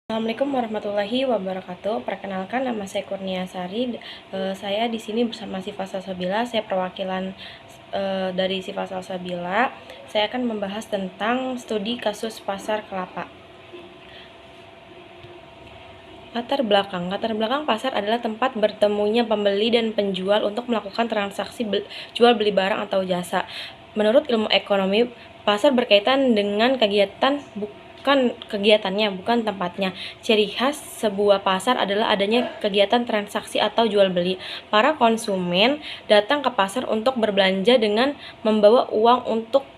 Assalamualaikum warahmatullahi wabarakatuh. Perkenalkan, nama saya Kurnia Sari. Saya di sini bersama Sifa Salsabila. Saya perwakilan dari Sifa Salsabila. Saya akan membahas tentang studi kasus pasar kelapa. Latar belakang pasar adalah tempat bertemunya pembeli dan penjual untuk melakukan transaksi jual beli barang atau jasa. Menurut ilmu ekonomi, pasar berkaitan dengan kegiatannya, bukan tempatnya. Ciri khas sebuah pasar adalah adanya kegiatan transaksi atau jual beli. Para konsumen datang ke pasar untuk berbelanja dengan membawa uang untuk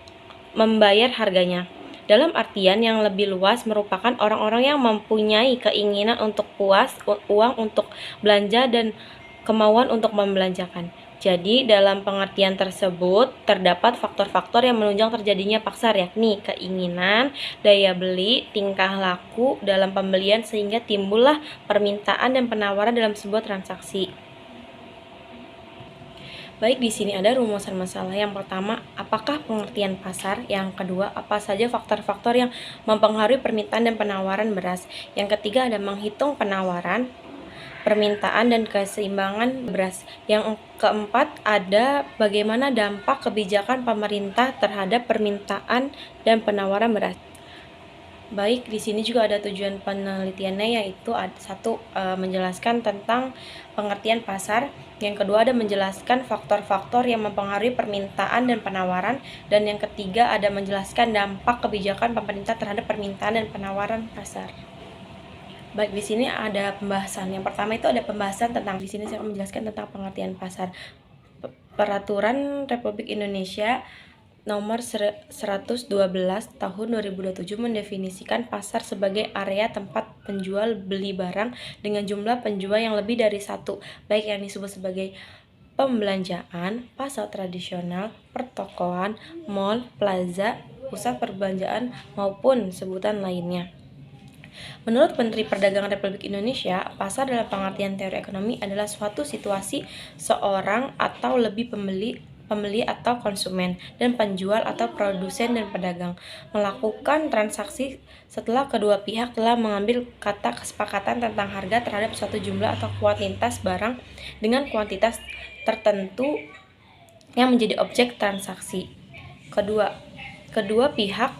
membayar harganya. Dalam artian yang lebih luas, merupakan orang-orang yang mempunyai keinginan untuk uang untuk belanja dan kemauan untuk membelanjakan. Jadi, dalam pengertian tersebut, terdapat faktor-faktor yang menunjang terjadinya pasar, yakni keinginan, daya beli, tingkah laku dalam pembelian, sehingga timbullah permintaan dan penawaran dalam sebuah transaksi. Baik, di sini ada rumusan masalah. Yang pertama, apakah pengertian pasar? Yang kedua, apa saja faktor-faktor yang mempengaruhi permintaan dan penawaran beras? Yang ketiga, ada menghitung penawaran, permintaan, dan keseimbangan beras. Yang keempat, ada bagaimana dampak kebijakan pemerintah terhadap permintaan dan penawaran beras. Baik, di sini juga ada tujuan penelitiannya, yaitu satu, menjelaskan tentang pengertian pasar. Yang kedua, ada menjelaskan faktor-faktor yang mempengaruhi permintaan dan penawaran. Dan yang ketiga, ada menjelaskan dampak kebijakan pemerintah terhadap permintaan dan penawaran pasar. Baik, di sini ada pembahasan. Yang pertama itu ada pembahasan tentang, di sini saya akan menjelaskan tentang pengertian pasar. Peraturan Republik Indonesia Nomor 112 Tahun 2027 mendefinisikan pasar sebagai area tempat penjual beli barang dengan jumlah penjual yang lebih dari satu, baik yang disebut sebagai pembelanjaan, pasar tradisional, pertokoan, mall, plaza, pusat perbelanjaan, maupun sebutan lainnya. Menurut Menteri Perdagangan Republik Indonesia, pasar dalam pengertian teori ekonomi adalah suatu situasi seorang atau lebih pembeli atau konsumen, dan penjual atau produsen dan pedagang melakukan transaksi setelah kedua pihak telah mengambil kata kesepakatan tentang harga terhadap suatu jumlah atau kuantitas barang dengan kuantitas tertentu yang menjadi objek transaksi. Kedua pihak,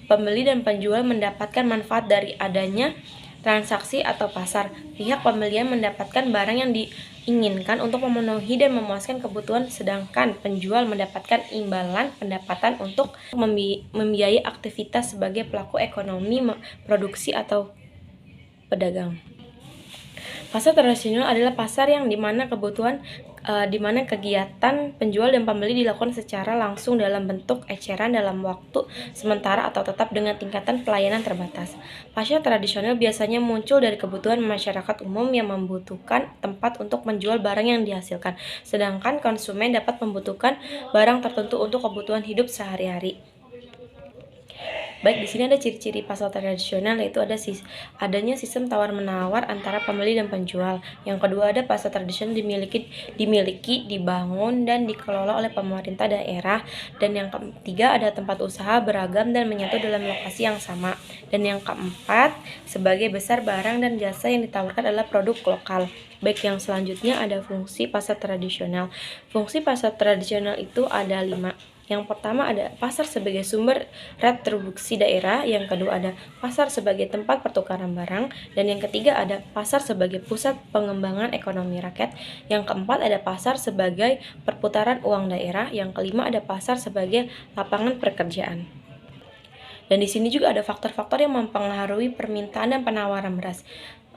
pembeli dan penjual, mendapatkan manfaat dari adanya transaksi atau pasar. Pihak pembelian mendapatkan barang yang diinginkan untuk memenuhi dan memuaskan kebutuhan, sedangkan penjual mendapatkan imbalan pendapatan untuk membiayai aktivitas sebagai pelaku ekonomi, produksi atau pedagang. Pasar tradisional adalah pasar yang dimana kegiatan penjual dan pembeli dilakukan secara langsung dalam bentuk eceran dalam waktu sementara atau tetap dengan tingkatan pelayanan terbatas. Pasar tradisional biasanya muncul dari kebutuhan masyarakat umum yang membutuhkan tempat untuk menjual barang yang dihasilkan, sedangkan konsumen dapat membutuhkan barang tertentu untuk kebutuhan hidup sehari-hari. Baik, di sini ada ciri-ciri pasar tradisional, yaitu adanya sistem tawar-menawar antara pembeli dan penjual. Yang kedua, ada pasar tradisional dimiliki, dibangun, dan dikelola oleh pemerintah daerah. Dan yang ketiga, ada tempat usaha beragam dan menyatu dalam lokasi yang sama. Dan yang keempat, sebagai besar barang dan jasa yang ditawarkan adalah produk lokal. Baik, yang selanjutnya ada fungsi pasar tradisional. Fungsi pasar tradisional itu ada 5. Yang pertama ada pasar sebagai sumber retribusi daerah, yang kedua ada pasar sebagai tempat pertukaran barang, dan yang ketiga ada pasar sebagai pusat pengembangan ekonomi rakyat, yang keempat ada pasar sebagai perputaran uang daerah, yang kelima ada pasar sebagai lapangan pekerjaan. Dan di sini juga ada faktor-faktor yang mempengaruhi permintaan dan penawaran beras.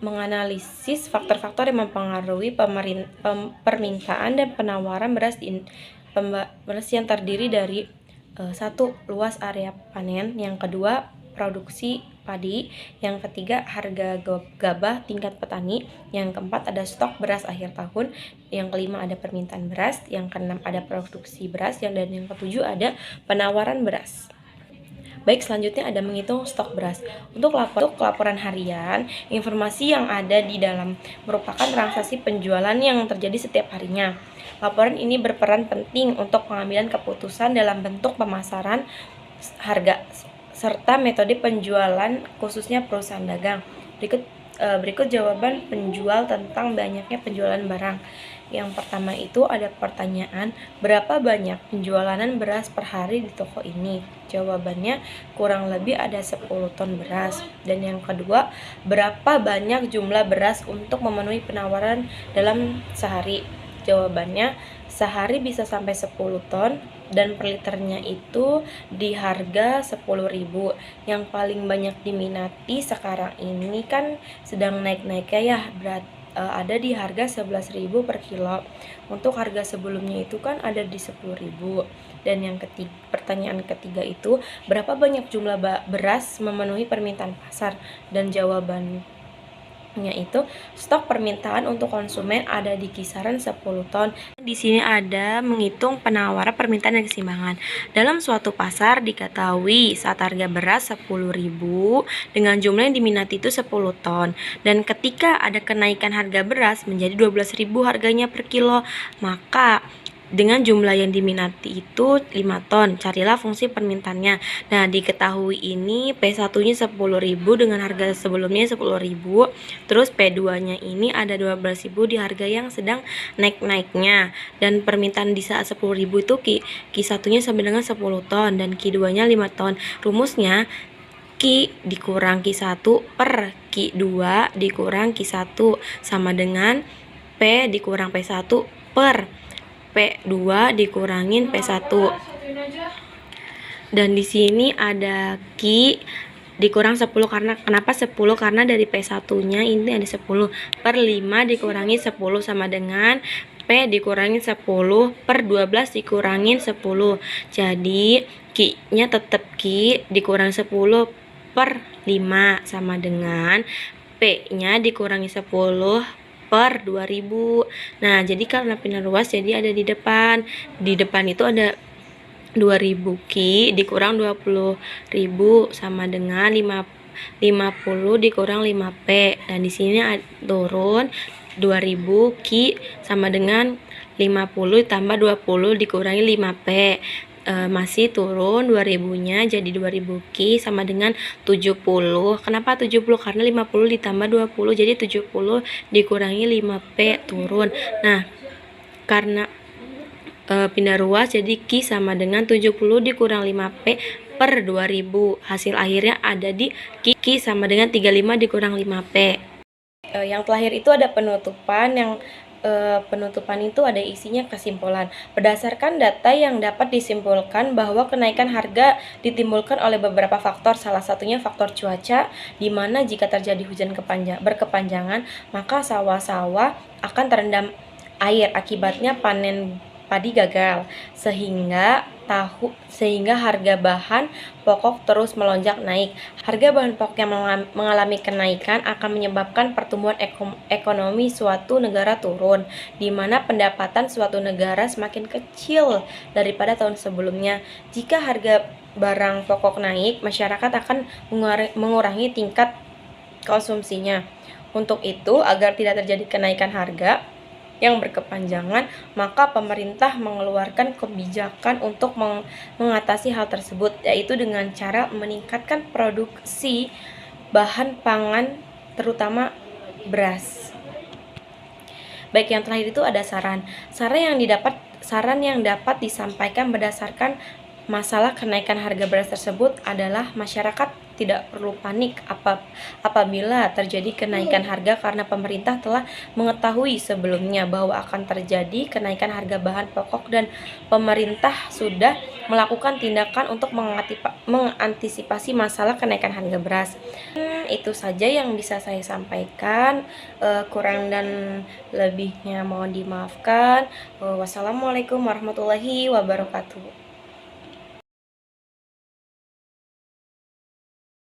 Menganalisis faktor-faktor yang mempengaruhi permintaan dan penawaran beras yang terdiri dari 1. Luas area panen, yang kedua produksi padi, yang ketiga harga gabah tingkat petani, yang keempat ada stok beras akhir tahun, yang kelima ada permintaan beras, yang keenam ada produksi beras, dan yang ketujuh ada penawaran beras. Baik, selanjutnya ada menghitung stok beras. Untuk laporan harian, informasi yang ada di dalam merupakan transaksi penjualan yang terjadi setiap harinya. Laporan ini berperan penting untuk pengambilan keputusan dalam bentuk pemasaran harga serta metode penjualan khususnya perusahaan dagang. Berikut jawaban penjual tentang banyaknya penjualan barang. Yang pertama itu ada pertanyaan, berapa banyak penjualan beras per hari di toko ini? Jawabannya kurang lebih ada 10 ton beras. Dan yang kedua, berapa banyak jumlah beras untuk memenuhi penawaran dalam sehari? Jawabannya sehari bisa sampai 10 ton dan per liternya itu di harga 10.000. Yang paling banyak diminati sekarang ini kan sedang naik-naiknya ya, ada di harga 11.000 per kilo. Untuk harga sebelumnya itu kan ada di 10.000. Dan yang pertanyaan ketiga itu, berapa banyak jumlah beras memenuhi permintaan pasar? Dan jawabannya itu stok permintaan untuk konsumen ada di kisaran 10 ton. Di sini ada menghitung penawaran, permintaan, dan keseimbangan. Dalam suatu pasar diketahui saat harga beras 10.000 dengan jumlah yang diminati itu 10 ton. Dan ketika ada kenaikan harga beras menjadi 12.000 harganya per kilo, maka dengan jumlah yang diminati itu 5 ton, carilah fungsi permintaannya. Nah, diketahui ini P1-nya 10.000 dengan harga sebelumnya 10.000, terus P2-nya ini ada 12.000 di harga yang sedang naik-naiknya. Dan permintaan di saat 10.000 itu Q1-nya sama dengan 10 ton dan Q2-nya 5 ton. Rumusnya Q dikurang Q1 per Q2 dikurang Q1 sama dengan P dikurang P1 per P2 dikurangin P1. Dan di sini ada Q dikurang 10 karena kenapa 10? Karena dari P1-nya ini ada 10 per 5 dikurangi 10 sama dengan P dikurangi 10 per 12 dikurangin 10. Jadi Q-nya tetap Q dikurang 10 per 5 sama dengan P-nya dikurangi 10 per 2000. Nah, jadi karena pindah ruas jadi ada di depan. Di depan itu ada 2000 Q dikurang 20.000 sama dengan 50 dikurang 5P. Dan di sini turun 2000 Q sama dengan 50 ditambah 20 dikurangi 5P. Masih turun 2000-nya jadi 2000 Q sama dengan 70. Kenapa 70? Karena 50 ditambah 20 jadi 70 dikurangi 5P turun. Nah, karena pindah ruas jadi Q sama dengan 70 dikurang 5P per 2000. Hasil akhirnya ada di Q sama dengan 35 dikurang 5P. Yang terakhir itu ada penutupan. Penutupan itu ada isinya kesimpulan. Berdasarkan data yang dapat disimpulkan bahwa kenaikan harga ditimbulkan oleh beberapa faktor, salah satunya faktor cuaca, di mana jika terjadi hujan berkepanjangan, maka sawah-sawah akan terendam air, akibatnya panen padi gagal, sehingga harga bahan pokok terus melonjak naik. Harga bahan pokok yang mengalami kenaikan akan menyebabkan pertumbuhan ekonomi suatu negara turun, di mana pendapatan suatu negara semakin kecil daripada tahun sebelumnya. Jika harga barang pokok naik, masyarakat akan mengurangi tingkat konsumsinya. Untuk itu, agar tidak terjadi kenaikan harga yang berkepanjangan, maka pemerintah mengeluarkan kebijakan untuk mengatasi hal tersebut, yaitu dengan cara meningkatkan produksi bahan pangan, terutama beras. Baik, yang terakhir itu ada saran yang dapat disampaikan berdasarkan masalah kenaikan harga beras tersebut adalah masyarakat tidak perlu panik apabila terjadi kenaikan harga, karena pemerintah telah mengetahui sebelumnya bahwa akan terjadi kenaikan harga bahan pokok dan pemerintah sudah melakukan tindakan untuk mengantisipasi masalah kenaikan harga beras. Itu saja yang bisa saya sampaikan. Kurang dan lebihnya mohon dimaafkan. Wassalamualaikum warahmatullahi wabarakatuh.